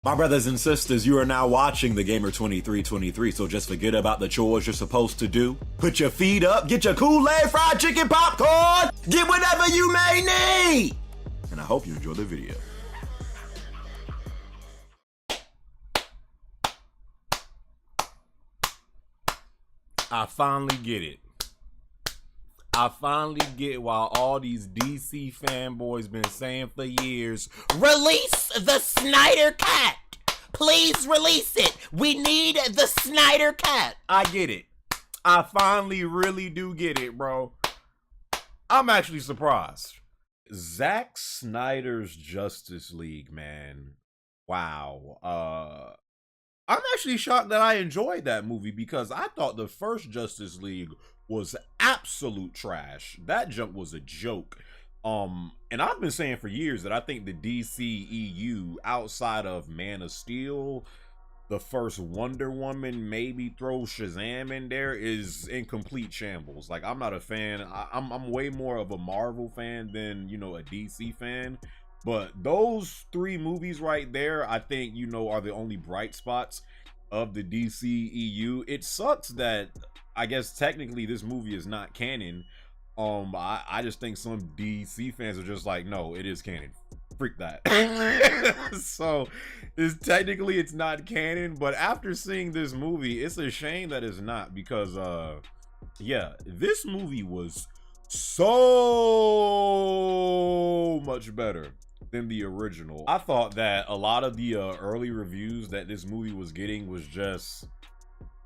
My brothers and sisters, you are now watching the Gamer 2323, so just forget about the chores you're supposed to do. Put your feet up, get your Kool-Aid, fried chicken, popcorn, get whatever you may need! And I hope you enjoy the video. I finally get it. I finally get why all these DC fanboys been saying for years, release the Snyder Cut! Please release it! We need the Snyder Cut! I get it. I finally really do get it, bro. I'm actually surprised. Zack Snyder's Justice League, man. Wow. I'm actually shocked that I enjoyed that movie because I thought the first Justice League was absolute trash. That jump was a joke. And I've been saying for years that I think the DCEU, outside of Man of Steel, the first Wonder Woman, maybe throw Shazam in there, is in complete shambles. Like, I'm not a fan. I'm way more of a Marvel fan than, you know, a DC fan. But those three movies right there, I think, you know, are the only bright spots of the DCEU. It sucks that, I guess technically this movie is not canon. I just think some DC fans are just like, no, it is canon. Freak that. So it's not canon, but after seeing this movie, it's a shame that it's not, because yeah, this movie was so much better than the original. I thought that a lot of the early reviews that this movie was getting was just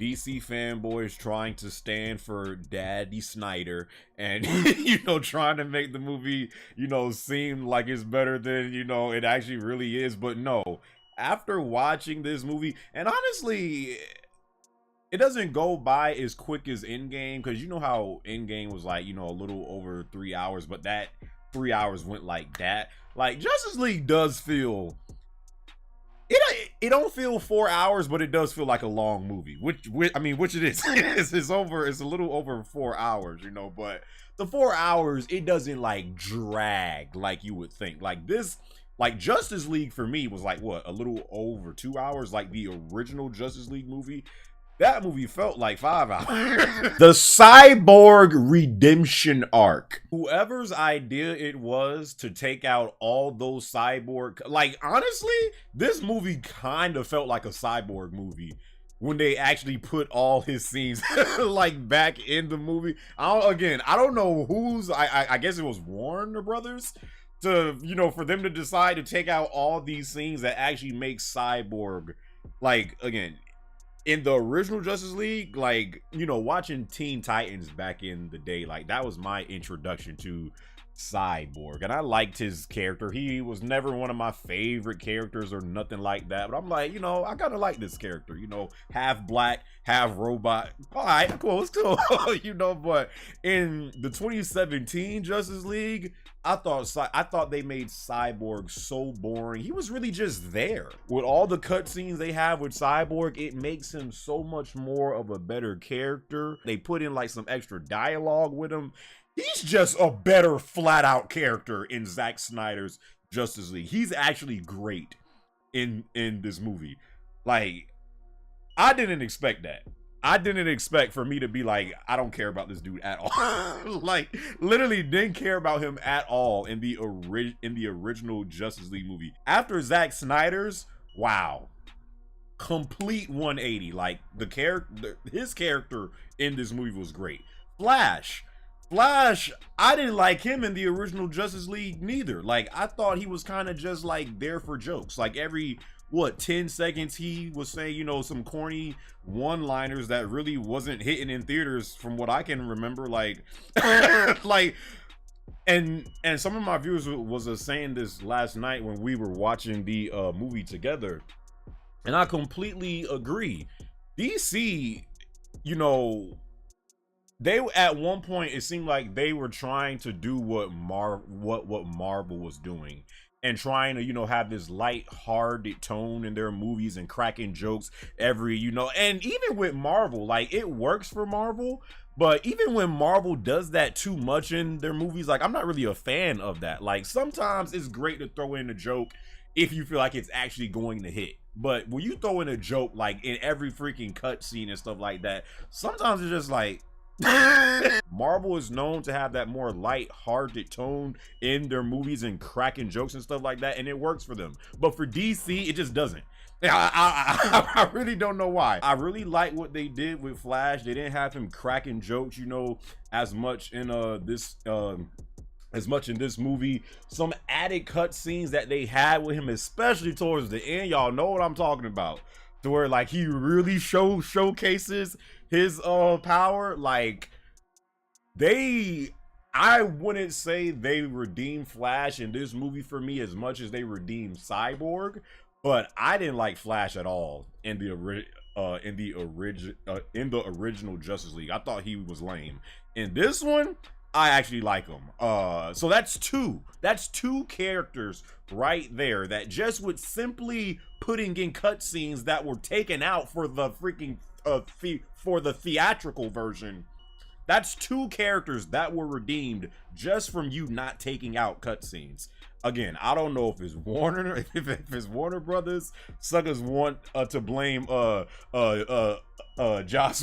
DC fanboys trying to stand for Daddy Snyder and, you know, trying to make the movie, you know, seem like it's better than, you know, it actually really is. But no, after watching this movie, and honestly, it doesn't go by as quick as Endgame, because you know how Endgame was like, you know, a little over 3 hours, but that 3 hours went like that. Like, Justice League does feel, it don't feel 4 hours, but it does feel like a long movie, which it is. It's a little over 4 hours, you know, but the 4 hours, it doesn't like drag like you would think. Like this, like Justice League for me was like, what, a little over 2 hours, like the original Justice League movie. That movie felt like 5 hours. The Cyborg redemption arc. Whoever's idea it was to take out all those Cyborg, like, honestly, this movie kind of felt like a Cyborg movie when they actually put all his scenes like back in the movie. I don't know who's, I guess it was Warner Brothers, to, you know, for them to decide to take out all these scenes that actually make Cyborg, like, again, in the original Justice League, like, you know, watching Teen Titans back in the day, like, that was my introduction to Cyborg, and I liked his character. He was never one of my favorite characters or nothing like that, but I'm like, you know, I kind of like this character, you know, half black, half robot. All right, cool, it's cool. You know, but in the 2017 Justice League, I thought they made Cyborg so boring. He was really just there. With all the cutscenes they have with Cyborg, it makes him so much more of a better character. They put in like some extra dialogue with him. He's just a better flat out character in Zack Snyder's Justice League. He's actually great in this movie. Like, I didn't expect that. I didn't expect for me to be like, I don't care about this dude at all. Like, literally didn't care about him at all in the original Justice League movie. After Zack Snyder's, wow, complete 180. Like, his character in this movie was great. Flash, I didn't like him in the original Justice League neither. Like, I thought he was kind of just like there for jokes. Like, every 10 seconds he was saying, you know, some corny one-liners that really wasn't hitting in theaters from what I can remember. Like like, and some of my viewers was saying this last night when we were watching the movie together, and I completely agree. DC, you know, they, at one point, it seemed like they were trying to do what Marvel was doing, and trying to, you know, have this light-hearted tone in their movies and cracking jokes every, you know, and even with Marvel, like, it works for Marvel, but even when Marvel does that too much in their movies, like, I'm not really a fan of that. Like, sometimes it's great to throw in a joke if you feel like it's actually going to hit. But when you throw in a joke like in every freaking cutscene and stuff like that, sometimes it's just like Marvel is known to have that more light-hearted tone in their movies and cracking jokes and stuff like that, and it works for them. But for DC, it just doesn't. I really don't know why. I really like what they did with Flash. They didn't have him cracking jokes, you know, as much in this movie. Some added cutscenes that they had with him, especially towards the end, y'all know what I'm talking about, to where like he really showcases his power. Like I wouldn't say they redeemed Flash in this movie for me as much as they redeemed Cyborg, but I didn't like Flash at all in the original Justice League. I thought he was lame. In this one, I actually like him. So that's two characters right there that just with simply putting in cutscenes that were taken out for the freaking for the theatrical version. That's two characters that were redeemed just from you not taking out cutscenes. Again, I don't know if it's Warner, if it's Warner Brothers. Suckers want to blame Joss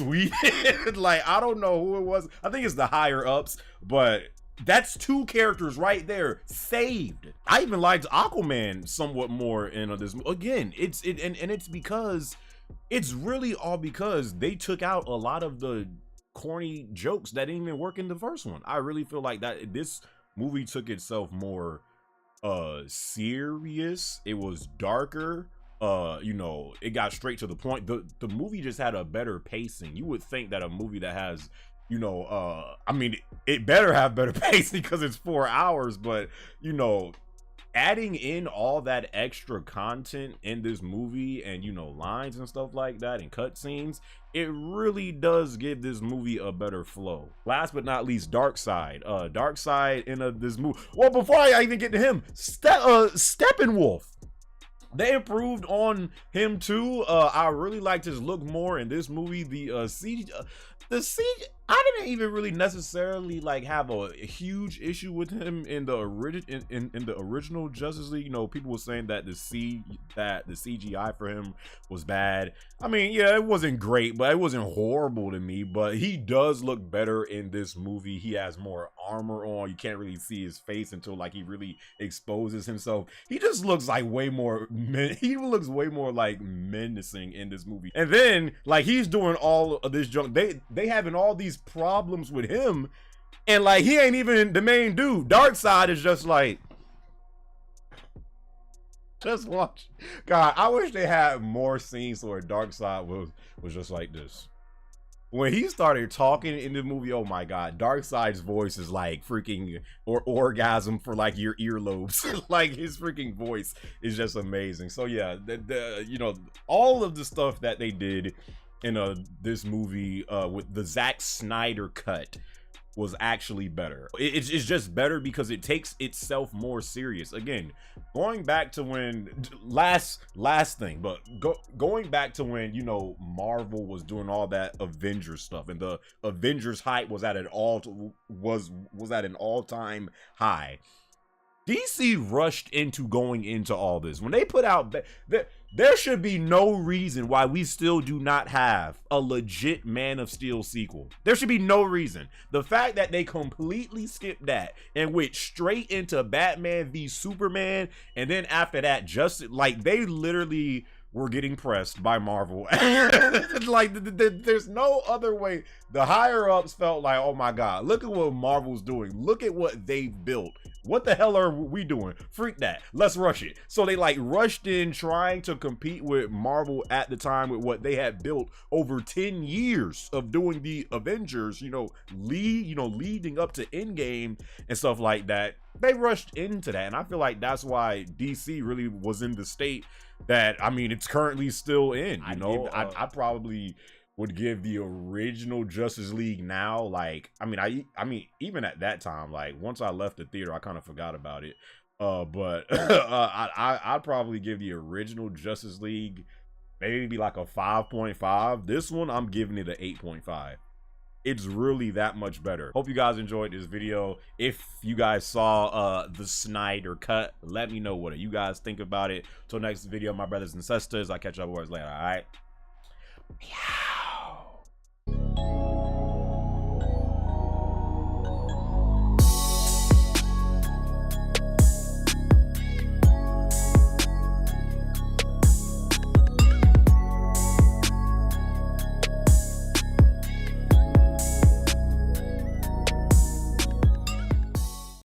Whedon. Like, I don't know who it was. I think it's the higher ups, but that's two characters right there saved. I even liked Aquaman somewhat more in this. Again, it's because it's really all because they took out a lot of the corny jokes that didn't even work in the first one. I really feel like that this movie took itself more serious. It was darker. You know, it got straight to the point. The movie just had a better pacing. You would think that a movie that has, you know, I mean, it better have better pacing because it's 4 hours, but you know, adding in all that extra content in this movie and, you know, lines and stuff like that and cutscenes, it really does give this movie a better flow. Last but not least, Darkseid. Darkseid in this movie. Well, before I even get to him, Steppenwolf. They improved on him too. I really liked his look more in this movie. The CG, I didn't even really necessarily like have a huge issue with him in the original Justice League. You know, people were saying that the CGI for him was bad. I mean, yeah, it wasn't great, but it wasn't horrible to me. But he does look better in this movie. He has more armor on. You can't really see his face until like he really exposes himself. He just looks like way more like menacing in this movie. And then like he's doing all of this junk. They having all these problems with him, and like he ain't even the main dude. Darkseid is just like, just watch. God, I wish they had more scenes where Darkseid was just like this. When he started talking in the movie, oh my God, Darkseid's voice is like freaking orgasm for like your earlobes. Like his freaking voice is just amazing. So yeah, you know, all of the stuff that they did in this movie with the Zack Snyder cut was actually better. It's just better because it takes itself more serious. Again, going back to when last thing, but going back to when, you know, Marvel was doing all that Avengers stuff and the Avengers hype was at an all-time high. DC rushed into going into all this. When they put out, there should be no reason why we still do not have a legit Man of Steel sequel. There should be no reason. The fact that they completely skipped that and went straight into Batman v Superman, and then after that, just like they literally were getting pressed by Marvel. Like there's no other way. The higher ups felt like, oh my God, look at what Marvel's doing. Look at what they've built. What the hell are we doing? Freak that. Let's rush it. So they like rushed in trying to compete with Marvel at the time with what they had built over 10 years of doing the Avengers, leading up to Endgame and stuff like that. They rushed into that. And I feel like that's why DC really was in the state that, I mean, it's currently still in, I probably would give the original Justice League now, like, I mean, even at that time, like, once I left the theater, I kind of forgot about it. But I'd probably give the original Justice League maybe like a 5.5. This one, I'm giving it an 8.5. It's really that much better. Hope you guys enjoyed this video. If you guys saw the Snyder cut, let me know what you guys think about it. Till next video, my brothers and sisters, I'll catch y'all boys later, all right? Yeah.